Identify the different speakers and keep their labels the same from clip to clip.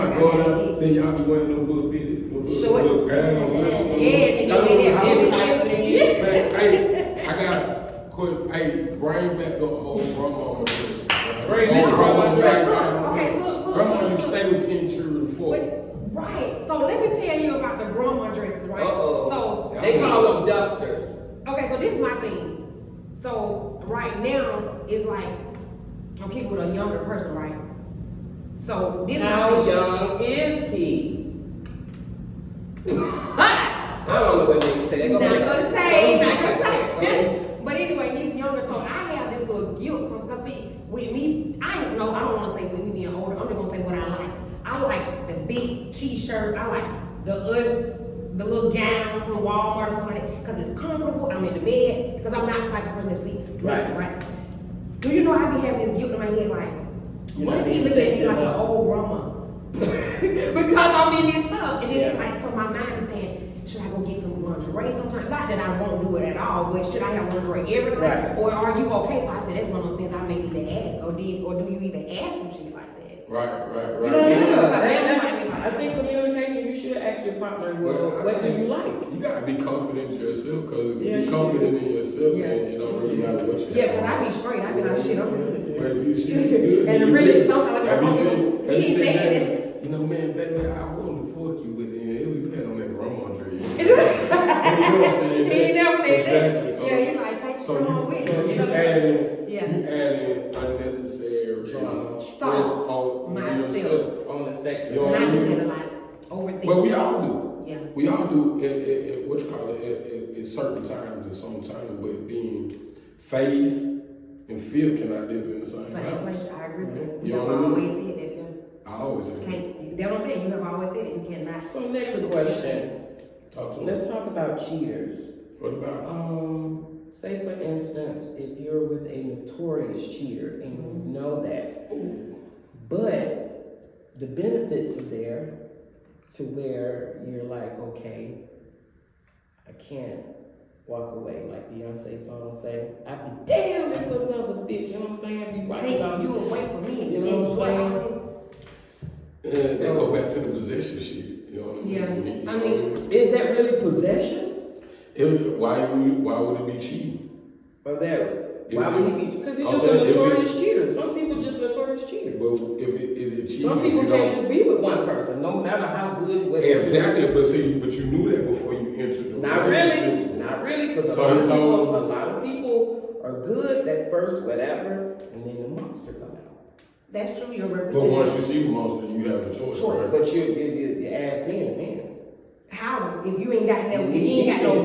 Speaker 1: might go down, then y'all be wearing those little bitty, little gowns. Hey, I got bring back the whole grandma dress.
Speaker 2: Bring back the grandma dress.
Speaker 1: Okay, look. Grandma used to stay with 10 children before.
Speaker 3: Right. So let me tell you about the grandma dresses, right? So
Speaker 2: they call them dusters.
Speaker 3: Okay, so this is my thing. So right now it's like I'm keeping with a younger person, right? So this
Speaker 2: how young is he? I don't know what you say.
Speaker 3: Not gonna say. But anyway, he's younger, so I have this little guilt. Cause see, with me, I don't want to say with me being older. I'm just gonna say what I like. I like the big t-shirt. I like the little gown from Walmart or something like that, cause it's comfortable. I'm in the bed, because I'm not the type of person to sleep.
Speaker 2: Right.
Speaker 3: Do you know I be having this guilt in my head, like, what if he looks at me like an old grandma? Because I'm in this stuff, and then it's like, so my mind is saying, should I go get some lingerie sometime? Not that I won't do it at all, but should I have lingerie every night?
Speaker 2: Right.
Speaker 3: Or are you okay? So I said, that's one of those things I may need to ask, or do you even ask some shit like that?
Speaker 1: Right.
Speaker 3: You know what I mean?
Speaker 2: I think communication, you should ask your partner, what do you like?
Speaker 1: You gotta be confident in yourself, because if you're confident in yourself, then it don't really matter what you have.
Speaker 3: Yeah, because I be straight. I be like, shit, I'm good.
Speaker 1: But if you see,
Speaker 3: and really, sometimes I
Speaker 1: have
Speaker 3: be
Speaker 1: you
Speaker 3: like,
Speaker 1: seen that? You know, man, baby, I wanted to fuck you, but then you had on that grandma dress. You know what I'm saying?
Speaker 3: He never said that.
Speaker 1: Exactly. So,
Speaker 3: Yeah, he like, take
Speaker 1: so
Speaker 3: your own with
Speaker 1: you adding unnecessary stress on yourself.
Speaker 2: On the sex.
Speaker 3: And I do that a lot. Overthinking.
Speaker 1: But we all do.
Speaker 3: Yeah.
Speaker 1: We all do what you call it at certain times and sometimes, but being faith and fear cannot live in the same
Speaker 3: Same
Speaker 1: house.
Speaker 3: place, I agree with that.
Speaker 1: You
Speaker 3: You have
Speaker 1: know what I mean?
Speaker 3: always said that, yeah.
Speaker 1: I always say that.
Speaker 3: That's what I'm saying. You have always said it. You cannot.
Speaker 2: So next question.
Speaker 1: Talk to
Speaker 2: Let's
Speaker 1: us.
Speaker 2: talk about cheaters.
Speaker 1: What about
Speaker 2: Say for instance, if you're with a notorious cheater and you know that, but the benefits are there to where you're like, okay, I can't walk away, like Beyonce song say, I'd be damn if another bitch, you know what I'm saying? Be right
Speaker 3: Take
Speaker 2: about
Speaker 3: you away from me.
Speaker 2: You know what I'm saying?
Speaker 1: they go back to the possession shit. You know what I mean?
Speaker 3: Yeah. I mean,
Speaker 2: is that really possession?
Speaker 1: Why would it be cheating?
Speaker 2: Or that? Why would he be? Because he's just a notorious cheater. Some people just notorious cheaters.
Speaker 1: But is it cheating?
Speaker 2: Some people can't just be with one person, no matter how good you are.
Speaker 1: Exactly, but you knew that before you entered the relationship.
Speaker 2: Not really, because a lot of people are good at first, whatever, and then the monster come out.
Speaker 3: that's true. You're representing.
Speaker 1: But once you see the monster, you have a choice. Right?
Speaker 2: But you ass in, man.
Speaker 3: How? If you ain't got no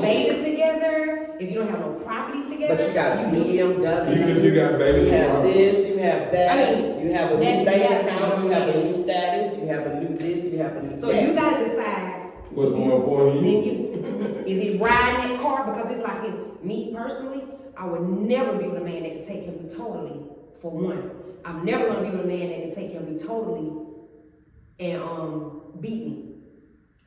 Speaker 3: babies together, if you don't have no properties together,
Speaker 2: But you got a BMW.
Speaker 1: Even if you got babies,
Speaker 2: you have this, you have that.
Speaker 3: I mean,
Speaker 2: you have a new
Speaker 3: that's
Speaker 2: bank
Speaker 3: reality.
Speaker 2: account. You have a new status. You have a new this. You have a new
Speaker 3: So
Speaker 2: that.
Speaker 3: you gotta decide.
Speaker 1: what's more important to
Speaker 3: Then
Speaker 1: you?
Speaker 3: is it riding that car? Because it's like this. Me personally, I would never be with a man that can take care of me totally. For one, I'm never gonna be with a man that can take care of me totally and beat me.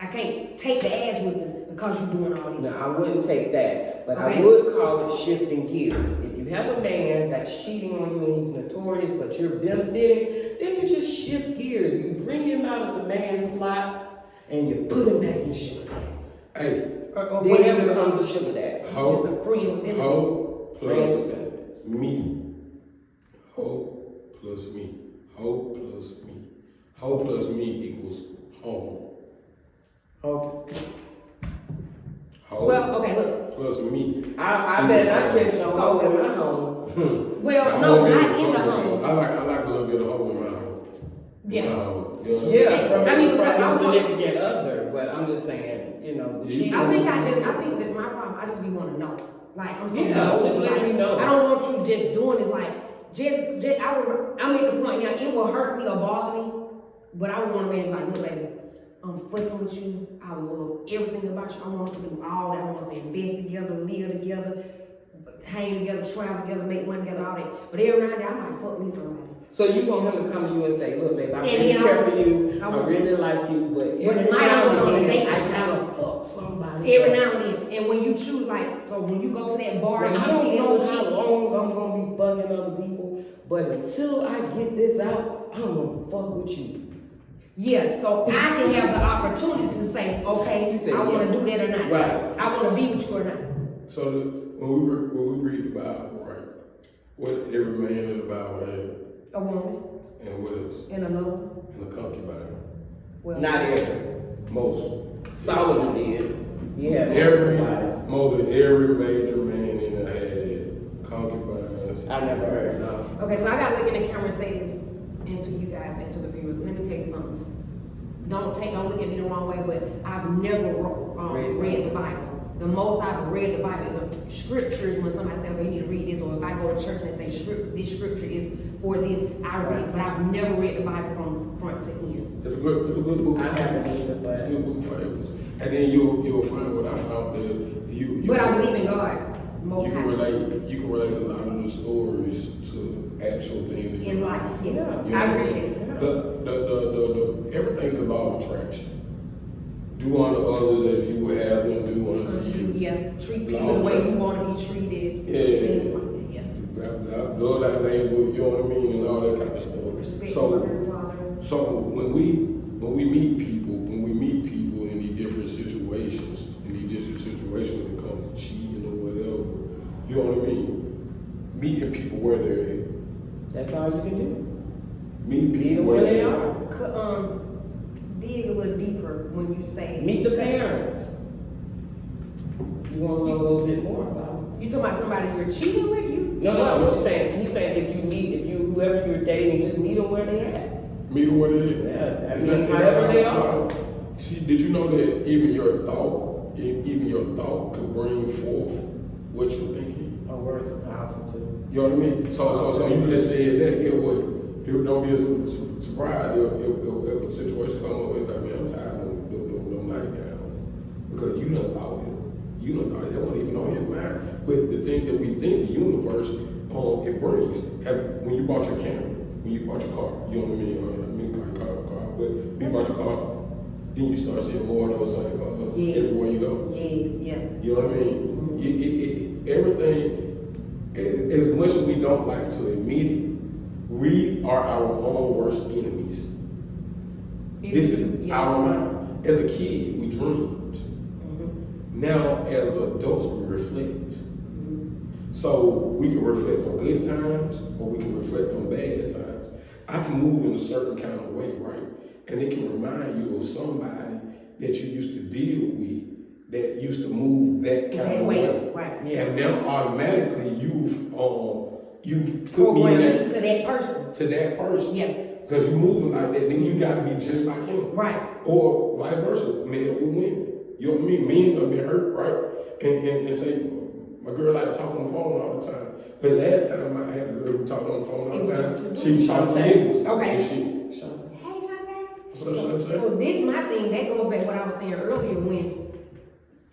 Speaker 3: I can't take the ass whippings because you're doing all these.
Speaker 2: No, I wouldn't take that, but
Speaker 3: Okay.
Speaker 2: I would call it shifting gears. If you have a man that's cheating on you and he's notorious, but you're benefiting, then you just shift gears. You bring him out of the man slot and you put him back in sugar.
Speaker 1: Hey,
Speaker 3: Or
Speaker 2: Then
Speaker 3: whatever
Speaker 2: it becomes a sugar daddy.
Speaker 1: Hope,
Speaker 3: just a friend with benefits.
Speaker 1: hope plus
Speaker 2: Friends with benefits.
Speaker 1: me. Hope plus me. Hope plus me. Hope plus me equals home.
Speaker 2: Hope.
Speaker 1: Hope
Speaker 3: Well, okay, look.
Speaker 1: plus me.
Speaker 2: I bet I catch no hoe in my home.
Speaker 3: Well, no, not in the home.
Speaker 1: I like a little bit of hope in my home.
Speaker 3: Yeah.
Speaker 1: In my home. You know what I mean?
Speaker 2: Yeah, from
Speaker 3: I mean,
Speaker 2: from
Speaker 3: because
Speaker 2: your
Speaker 3: I'm-
Speaker 2: significant other, but I'm just saying, the cheating.
Speaker 3: I think that my problem, I just be want to know. Like, I'm saying,
Speaker 2: Yeah, just let me know.
Speaker 3: I don't want you just doing this, like, I'm at the point now, it will hurt me or bother me, but I would want to be like, look, baby, I'm fucking with you. I love everything about you. I want us to do all that. I want us to invest together, live together, hang together, travel together, make money together, all that. But every now and then, I might fuck me somebody.
Speaker 2: So you want him to come to you and say, look, babe, I
Speaker 3: And
Speaker 2: really
Speaker 3: then
Speaker 2: care for you.
Speaker 3: I
Speaker 2: I
Speaker 3: want
Speaker 2: really like you, but every
Speaker 3: tonight I
Speaker 2: now
Speaker 3: want
Speaker 2: and
Speaker 3: to
Speaker 2: then,
Speaker 3: date
Speaker 2: I
Speaker 3: with
Speaker 2: gotta
Speaker 3: somebody.
Speaker 2: fuck somebody.
Speaker 3: Every now
Speaker 2: else.
Speaker 3: and then. And when you choose, like, so when you go to that bar
Speaker 2: Like,
Speaker 3: and
Speaker 2: I
Speaker 3: you
Speaker 2: don't
Speaker 3: see that
Speaker 2: know
Speaker 3: little
Speaker 2: how
Speaker 3: chick,
Speaker 2: long I'm gonna be bugging other people, but until I get this out, I'm gonna fuck with you.
Speaker 3: Yeah, so I can have the opportunity to say, okay,
Speaker 2: She said,
Speaker 3: I wanna do that or not.
Speaker 2: Right.
Speaker 3: I wanna be with you or not.
Speaker 1: So when we read the Bible, right? What every man in the Bible had,
Speaker 3: A woman
Speaker 1: and what else?
Speaker 3: and another.
Speaker 1: And a concubine.
Speaker 3: Well,
Speaker 2: Not every.
Speaker 1: Most.
Speaker 2: Solomon did. He had
Speaker 1: Every
Speaker 2: wives.
Speaker 1: every major man in there had concubines.
Speaker 2: I never heard no.
Speaker 3: okay, so I gotta look in the camera and say this into you guys and to the viewers. Let me tell you something. Don't look at me the wrong way, but I've never read the Bible. The most I've read the Bible is scriptures when somebody says, okay, you need to read this, or if I go to church and they say this scripture is for this, I read it. But I've never read the Bible from front to end.
Speaker 1: It's a good book.
Speaker 2: I haven't either, but
Speaker 1: It's a good book of fables. And then you'll find what I found that you
Speaker 3: But I believe in God. Most
Speaker 1: you can
Speaker 3: high.
Speaker 1: relate a lot of the stories to actual things
Speaker 3: In life, yes.
Speaker 1: You know
Speaker 3: I
Speaker 1: what
Speaker 3: agree
Speaker 1: mean?
Speaker 3: with it.
Speaker 1: The everything's a law of attraction. Do unto others as you would have them do unto you.
Speaker 3: Yeah, treat people the way you want to be treated.
Speaker 1: Yeah.
Speaker 3: Yeah.
Speaker 1: Love that neighbor, you know what I mean, and all that kind of stuff.
Speaker 3: Respect
Speaker 1: So,
Speaker 3: mother and father.
Speaker 1: so when we meet people in these different situations, when it comes to cheating or whatever, you know what I mean? Meeting people where they're at.
Speaker 2: that's all you can do.
Speaker 1: Meet
Speaker 2: Meet
Speaker 1: people
Speaker 2: them where they are.
Speaker 3: Dig a little deeper when you say.
Speaker 2: Meet the parents. You want to know a little bit more about them?
Speaker 3: You talking about somebody you're cheating with?
Speaker 2: No. What you saying? He's saying if you whoever you're dating, just meet them where they at.
Speaker 1: Meet them where they're at.
Speaker 2: Yeah, I
Speaker 1: Is
Speaker 2: mean,
Speaker 1: that
Speaker 2: however they
Speaker 1: how
Speaker 2: are.
Speaker 1: it's like? See, did you know that even your thought could bring forth what you're thinking?
Speaker 2: My words are powerful too.
Speaker 1: You know what I mean? So you just said that. It don't be a surprise if a situation come up with like, man, I'm tired of no nightgowns. Because you done thought it. You done thought it. That wasn't even on your mind. But the thing that we think, the universe, it brings. When you bought your camera, when you bought your car, you know what I mean? Car. But when you bought your car, then you start seeing more of those same cars everywhere you go.
Speaker 3: Yes, yeah.
Speaker 1: You know what I mean? Everything, as much as we don't like to admit it, we are our own worst enemies. This is our mind. As a kid, we dreamed. Now, as adults, we reflect. So we can reflect on good times, or we can reflect on bad times. I can move in a certain kind of way, right? And it can remind you of somebody that you used to deal with that used to move that kind of way.
Speaker 3: Right.
Speaker 2: Yeah.
Speaker 1: And now automatically you've put me in
Speaker 3: Programmed
Speaker 1: that
Speaker 3: to that person.
Speaker 1: to that person.
Speaker 3: Yeah.
Speaker 1: Because you're moving like that, then you gotta be just like him.
Speaker 3: Right.
Speaker 1: Or vice versa, male with women. You know what I mean? Men gonna be hurt, right? And say, my girl like to talk on the phone all the time. But last time I had a girl who talked on the phone all the time, she was talking to niggas.
Speaker 3: Okay.
Speaker 1: And she,
Speaker 3: Hey, Shantae.
Speaker 1: What's up, Shantae?
Speaker 3: So this my thing, that goes back to what I was saying earlier when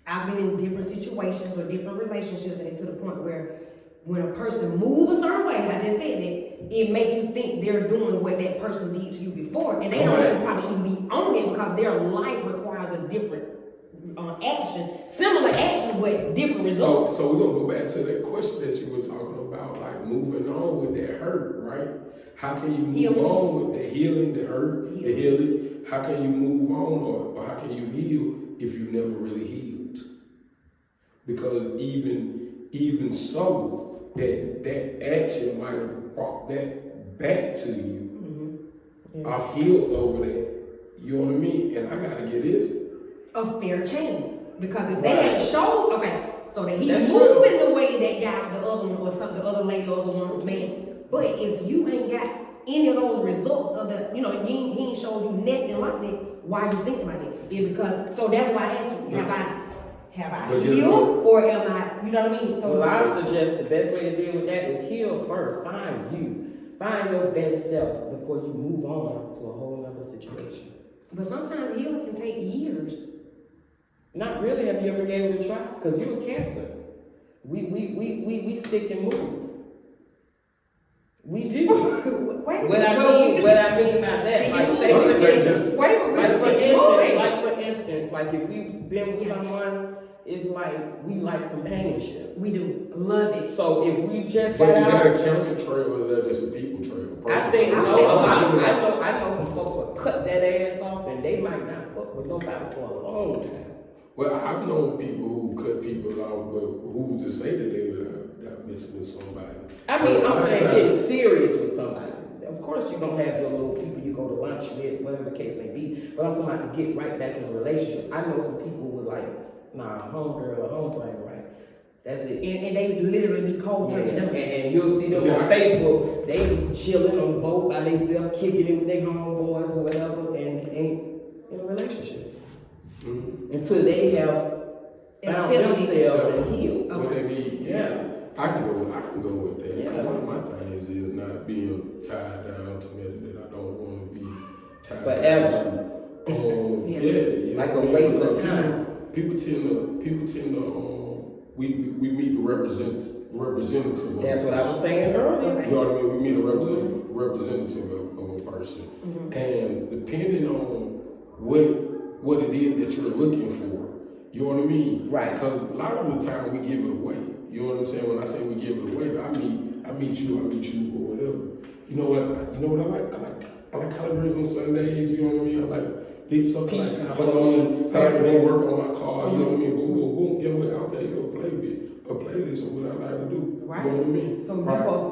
Speaker 3: I've been in different situations or different relationships, and it's to the point where when a person moves a certain way, I just said it makes you think they're doing what that person did to you before, and they don't even probably even be on it because their life requires a different action, similar action but different results.
Speaker 1: So we're gonna go back to that question that you were talking about, like moving on with that hurt, right? How can you move on with the healing, the hurt, the healing? How can you move on or how can you heal if you never really healed? Because even so, that action might have brought that back to you.
Speaker 2: Yeah.
Speaker 1: I've healed over that. You know what I mean? And I gotta get it.
Speaker 3: A fair chance. Because if they ain't showed, okay, so that he's
Speaker 2: That's
Speaker 3: moving the way that guy, the other one, or some, the other lady, or the other man. But if you ain't got any of those results of the, he ain't showed you nothing like that, why you thinking about it? Yeah, because, so that's why I asked you, have I healed, or am I, you know what I mean? So
Speaker 2: Well, I suggest the best way to deal with that is heal first. Find you. Find your best self before you move on to a whole other situation.
Speaker 3: But sometimes healing can take years.
Speaker 2: Not really. Have you ever gave it a try? Because you're a cancer. We stick and move. We do. What I mean by that, like for instance, like if we've been with someone, it's like we like companionship.
Speaker 3: We do love it.
Speaker 2: So if we just
Speaker 1: But
Speaker 2: got
Speaker 1: is
Speaker 2: out,
Speaker 1: that a cancer trail or is that just a people trail?
Speaker 2: I think I know some folks will cut that ass with nobody for a long time.
Speaker 1: Well, I've known people who cut people off, but who's to say that they not messing with somebody?
Speaker 2: I mean, I'm saying getting serious with somebody. Of course, you're gonna have your little people you go to lunch with, whatever the case may be. But I'm talking about to get right back in a relationship. I know some people with like, nah, homegirl or homeboy, right? That's it.
Speaker 3: And they literally be cold turning them.
Speaker 2: And you'll see them on Facebook. They be chilling on the boat by themselves, kicking it with their homeboys or whatever, and ain't in a relationship. Until they have found themselves and healed.
Speaker 1: What they mean, yeah. I can go with that.
Speaker 2: Yeah.
Speaker 1: One of my things is not being tied down to nothing that I don't want to be tied
Speaker 2: Forever.
Speaker 1: down to. Yeah.
Speaker 2: Like a waste of time.
Speaker 1: People tend to we meet the representative.
Speaker 2: That's what I was saying earlier.
Speaker 1: You know what I mean? We meet a representative of a person, and depending on what it is that you're looking for, you know what I mean?
Speaker 2: Right.
Speaker 1: Because a lot of the time we give it away. You know what I'm saying? When I say we give it away, I meet you, or whatever. You know what I like collard greens on Sundays. You know what I mean? I like big something like, you know what I mean? Saturday work on my car. You know what I mean? Boom, boom, boom. Get what out there, you a playlist of what I like to do.
Speaker 3: Right.
Speaker 1: You know what I mean?
Speaker 3: So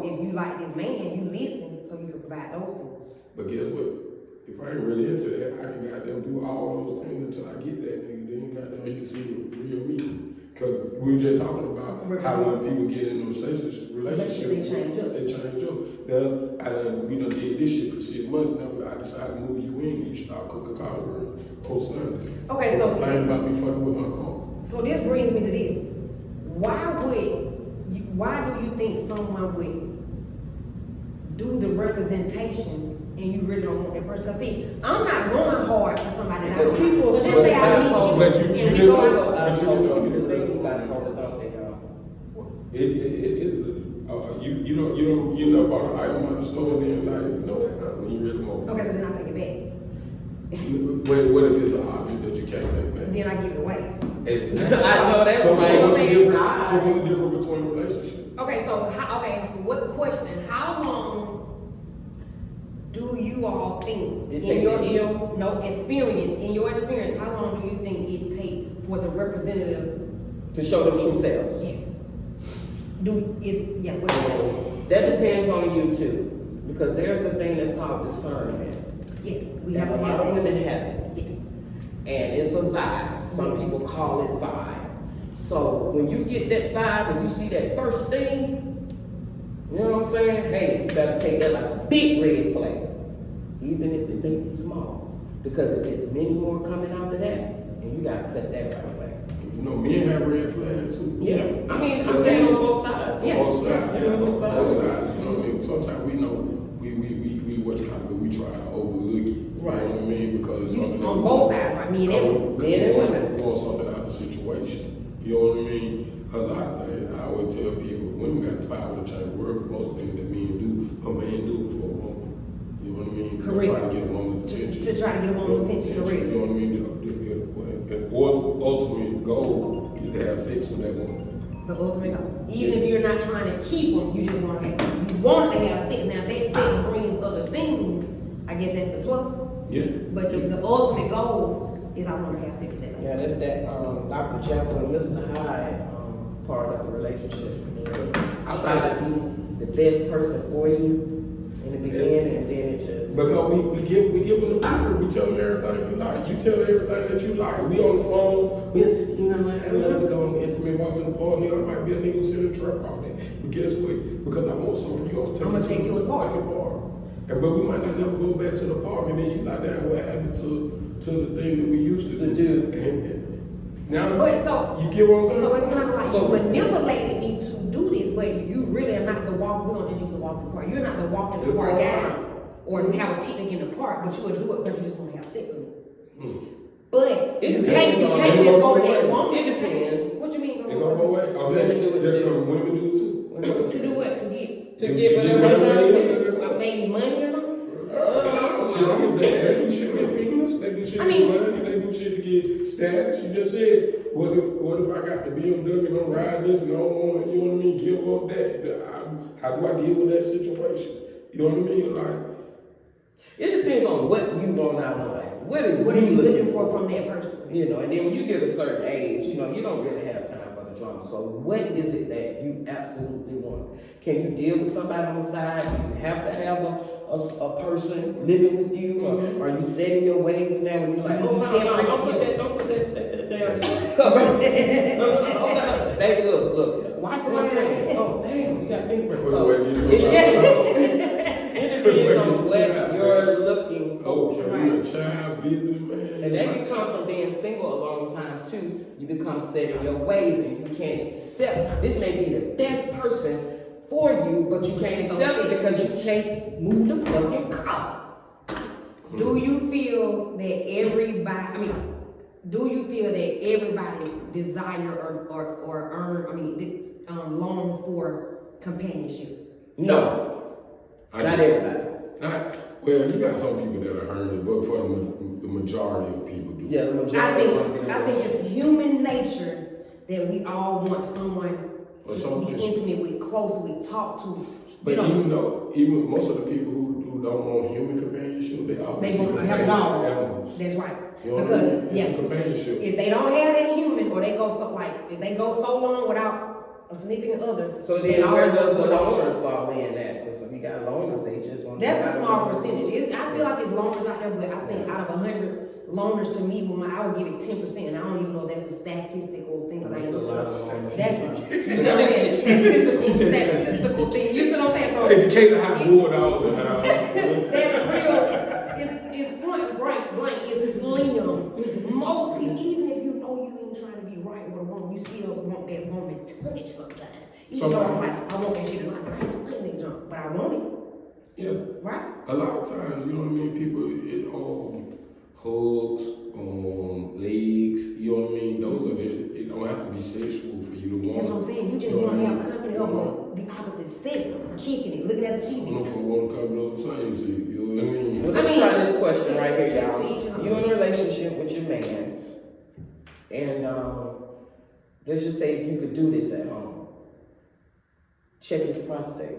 Speaker 3: if you like this man, you listen so you can provide those things.
Speaker 1: But guess what? If I ain't really into that, I can goddamn do all those things until I get that nigga. Then goddamn you can see the real me. Cause we were just talking about how when people get in those relationships, they change up. Now, we done did this shit for 6 months. Now I decided to move you in. You start cooking collard greens on Sunday.
Speaker 3: Okay, so
Speaker 1: complaining about me fucking with my car.
Speaker 3: So this brings me to this. Why do you think someone would do the representation and you really don't want that person? Because see, I'm not going hard for somebody that I don't. So just say I meet you.
Speaker 1: But you didn't know. You know about an item at the store and then like, you know that when you really want.
Speaker 3: Okay, so then I take it back.
Speaker 1: What if it's an object that you can't take back?
Speaker 3: Then I give it away.
Speaker 1: Exactly.
Speaker 2: I know that's
Speaker 1: So
Speaker 2: right.
Speaker 1: what's the difference between relationships?
Speaker 3: Okay, so what question? How long do you all think
Speaker 2: It takes to heal?
Speaker 3: No, experience. In your experience, how long do you think it takes for the representative
Speaker 2: To show them true selves.
Speaker 3: Yes. What
Speaker 2: That depends on you too. Because there's a thing that's called discernment.
Speaker 3: Yes, we
Speaker 2: That
Speaker 3: have
Speaker 2: a lot of women have it.
Speaker 3: Yes.
Speaker 2: And it's a vibe. Some people call it vibe. So when you get that vibe and you see that first thing, you know what I'm saying? Hey, you better take that like a big red flag. Even if it may be small. Because if there's many more coming after that, and you gotta cut that right away.
Speaker 1: You know, men have red flags too.
Speaker 2: Yes. I mean, I'm saying on both sides.
Speaker 3: Yeah.
Speaker 1: Both sides.
Speaker 2: Yeah, both sides.
Speaker 1: Both sides. You know what I mean? Sometimes we know we try to overlook it.
Speaker 2: Right.
Speaker 1: You know what I mean? Because it's something that
Speaker 3: On
Speaker 1: we
Speaker 3: both
Speaker 1: want.
Speaker 3: sides, right? Men and women.
Speaker 2: Men and women.
Speaker 1: We want something out of the situation. You know what I mean? A lot of things I always tell people, women got the power to change the world. 'Cause most things that men do, a man do for a woman. You know what I mean?
Speaker 3: Correct.
Speaker 1: Try to get a woman's attention.
Speaker 3: To try to get a woman's attention, correct.
Speaker 1: You know what I mean? The ultimate goal is to have sex with that woman.
Speaker 3: The ultimate goal. Even if you're not trying to keep them, you just want to have. You want to have sex. Now that sex brings other things. I guess that's the plus.
Speaker 1: Yeah.
Speaker 3: But the ultimate goal is I want to have sex with that lady.
Speaker 2: Yeah, that's that Dr. Jekyll and Mr. Hyde part of the relationship. I try to be the best person for you in the beginning, and then it just.
Speaker 1: Because we give them the power. We tell them everything you like. You tell them everything that you like. We on the phone. You know, I love to go on intimate walks in the park. Nigga, I might be a nigga who's in the trap all day. But guess what? Because I want something from you, I'm
Speaker 3: I'ma take you to the park.
Speaker 1: But we might not never go back to the park, and then you like that. What happened to the thing that we used to
Speaker 2: do?
Speaker 1: And now
Speaker 3: But so
Speaker 1: you get what I'm
Speaker 3: So
Speaker 1: saying?
Speaker 3: it's kind of like
Speaker 2: So-
Speaker 3: you manipulated me to do this, but you really are not the walk. We don't just use the walk in the park. You're not the walk in the park guy, or have a picnic in the park, but you would do it because you just want to have sex with me. But you can't just go to that woman.
Speaker 2: It depends.
Speaker 3: What you mean?
Speaker 1: It go both ways. I'm
Speaker 2: Women do
Speaker 1: saying,
Speaker 2: it
Speaker 1: just
Speaker 2: too.
Speaker 1: come women do it too.
Speaker 3: To do what? To get
Speaker 2: whatever.
Speaker 3: maybe money or something?
Speaker 1: Shit, they do shit to get penis, they do shit to get money, they do shit to get status. You just said, what if I got the BMW and I'm riding this and I don't want to, you know what I mean, give up that? How do I deal with that situation? You know what I mean? Like,
Speaker 2: It depends on what you want out of life. What are
Speaker 3: What are you looking for from that person?
Speaker 2: You know, and then when you get a certain age, you know, you don't really have time for the drama. So what is it that you absolutely want? Can you deal with somebody on the side? Do you have to have a person living with you? Or are you setting your ways now and you're like, oh no, don't put that damn cover. No, hold on. Baby, look. Why do I say, oh damn, you got fingerprints. So, it depends on what you're looking for.
Speaker 1: Oh, can you a child visiting, man?
Speaker 2: And that can come from being single a long time too. You become set in your ways and you can't accept. This may be the best person for you, but you can't accept it because you can't move the fucking car.
Speaker 3: Do you feel that everybody desire or earn, long for companionship?
Speaker 2: No. Not everybody.
Speaker 1: Well, you got some people that are earning, but for the majority of people do.
Speaker 2: Yeah, the majority.
Speaker 3: I think it's human nature that we all want someone to be intimate with, close with, talk to.
Speaker 1: But even most of the people who don't want human companionship, they
Speaker 3: want
Speaker 1: obviously
Speaker 3: to have dogs.
Speaker 1: animals.
Speaker 3: That's right.
Speaker 1: You know
Speaker 3: Because
Speaker 1: companionship.
Speaker 3: if they don't have that human, or if they go so long without a significant other.
Speaker 2: So then where does the loners fall in at? Because we got loners, they just want.
Speaker 3: That's a small percentage. I feel like it's loners out there, but I think out of 100 loners to me, I would give it 10%. And I don't even know if that's a statistic or thing.
Speaker 2: That's a lot of loners.
Speaker 3: That's statistical thing. You see what I'm saying? So
Speaker 1: Educated how to war dogs in the house.
Speaker 3: that's real. It's point blank. It's Liam. Most people, even if you know you ain't trying to be right with a woman, you still want that woman touch sometimes. Even though I'm like, I want that shit to like, I ain't stunning that junk, but I want it.
Speaker 1: Yeah.
Speaker 3: Right?
Speaker 1: A lot of times, you know what I mean, people hugs, legs, you know what I mean? Those are just, it don't have to be sexual for you to want.
Speaker 3: That's what I'm saying. You just want to have company of the opposite sex, kicking it, looking at the TV.
Speaker 1: I don't know if I want to cover the same sex, you know what I mean?
Speaker 2: Well, let's try this question right here, y'all. You're in a relationship with your man, and let's just say if you could do this at home, check his prostate.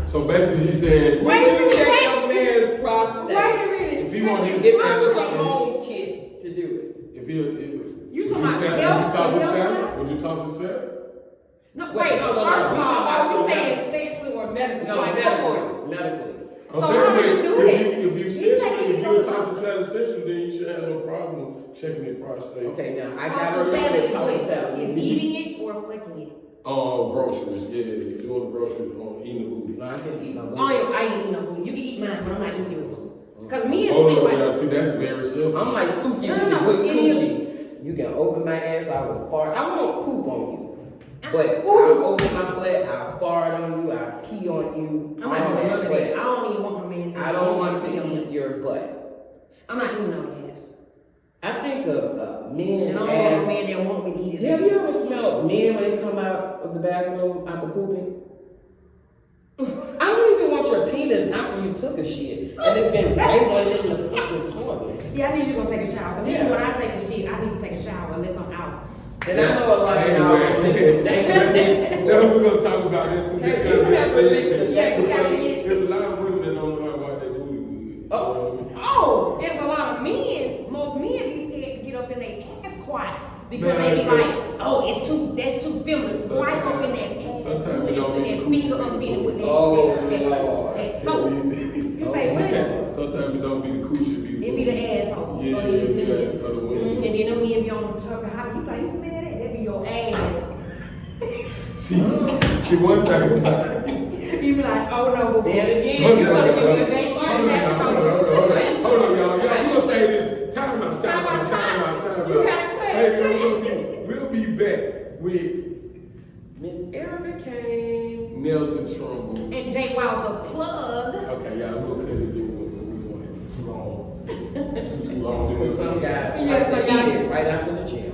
Speaker 1: So basically, you saying,
Speaker 2: Would you check your man's prostate?
Speaker 3: Wait a minute.
Speaker 1: if he want his,
Speaker 2: If it was a home kit to do it.
Speaker 1: if
Speaker 3: You
Speaker 1: would
Speaker 3: talking about
Speaker 1: would you talk to Sarah?
Speaker 3: No,
Speaker 2: Wait,
Speaker 3: wait.
Speaker 2: no.
Speaker 3: First of
Speaker 2: We
Speaker 3: all,
Speaker 2: talking about
Speaker 3: are you
Speaker 2: something
Speaker 3: saying sexually or medically?
Speaker 2: No,
Speaker 3: Like,
Speaker 2: medically.
Speaker 1: I'm
Speaker 3: So
Speaker 1: saying,
Speaker 3: how do you do that?
Speaker 1: if you sexually, if you talk to Sarah sexually, then you should have no problem checking your prostate.
Speaker 2: Okay, now I
Speaker 3: Talk
Speaker 2: gotta
Speaker 3: to
Speaker 2: remember
Speaker 3: salad
Speaker 2: to talk to
Speaker 3: is
Speaker 2: salad.
Speaker 3: eating it or flicking it?
Speaker 1: Groceries, yeah, doing groceries, eating the booty.
Speaker 2: No, I can eat my
Speaker 3: Oh,
Speaker 2: booty.
Speaker 3: I ain't eating no food. You can eat mine, but I'm not eating yours. Cause me and
Speaker 1: Oh,
Speaker 3: see
Speaker 1: no,
Speaker 3: like,
Speaker 1: now, see, that's very selfish.
Speaker 2: I'm like Suki
Speaker 3: No,
Speaker 2: with
Speaker 3: no,
Speaker 2: the good
Speaker 3: it is.
Speaker 2: coochie. You can open my ass, I will fart. I won't poop on you. But
Speaker 3: Ooh.
Speaker 2: I'll open my butt, I'll fart on you, I'll pee on you.
Speaker 3: I'm not doing none of
Speaker 2: but
Speaker 3: that. I don't even want my man.
Speaker 2: I don't want to eat your butt.
Speaker 3: I'm not eating no ass.
Speaker 2: I think of men
Speaker 3: And I don't want a
Speaker 2: as...
Speaker 3: man that want me to eat it.
Speaker 2: Have you ever smelled men when they come out of the bathroom after pooping? I don't even want your penis after you took a shit and it's been wriggling in the fucking toilet.
Speaker 3: Yeah, I need you to go take a shower. Cause even when I take a shit, I need to take a shower unless I'm out.
Speaker 2: And I know a lot of y'all
Speaker 1: Now we're gonna talk about that too.
Speaker 2: Hey, you have to make the-
Speaker 3: Yeah, we gotta get.
Speaker 1: There's a lot of women that don't know about that booty good.
Speaker 3: Oh, there's a lot of men. Most men be scared to get up in their ass quiet because they be like, oh, that's too feminine. Swipe up in that ass.
Speaker 1: Sometimes it don't
Speaker 3: put
Speaker 1: be
Speaker 3: that
Speaker 1: the
Speaker 3: finger
Speaker 1: coochie.
Speaker 3: up in it with that.
Speaker 2: Oh,
Speaker 3: that soap. You say what?
Speaker 1: Sometimes it don't be the coochie,
Speaker 3: It be the asshole.
Speaker 1: Yeah,
Speaker 3: Or these men.
Speaker 1: yeah, or the women.
Speaker 3: And then them men be on top of how you like, you smell that? That be your ass.
Speaker 1: See, one thing about it.
Speaker 3: You be like, oh no, but
Speaker 2: Then again,
Speaker 1: Hold
Speaker 2: you
Speaker 1: on,
Speaker 2: gotta
Speaker 1: hold on,
Speaker 2: give me a
Speaker 1: hold on, y'all. Y'all, we gonna say this. Time out.
Speaker 3: You gotta cut.
Speaker 1: Hey, we'll be back with
Speaker 2: Miss Erica Cane.
Speaker 1: Nelson Trimble.
Speaker 3: And Cane Jwow The Plug.
Speaker 1: Okay, y'all, we're gonna cut it in. We want it too long. Too long.
Speaker 2: For some guys,
Speaker 3: Yes,
Speaker 2: I
Speaker 3: I got
Speaker 2: eat it right after the gym.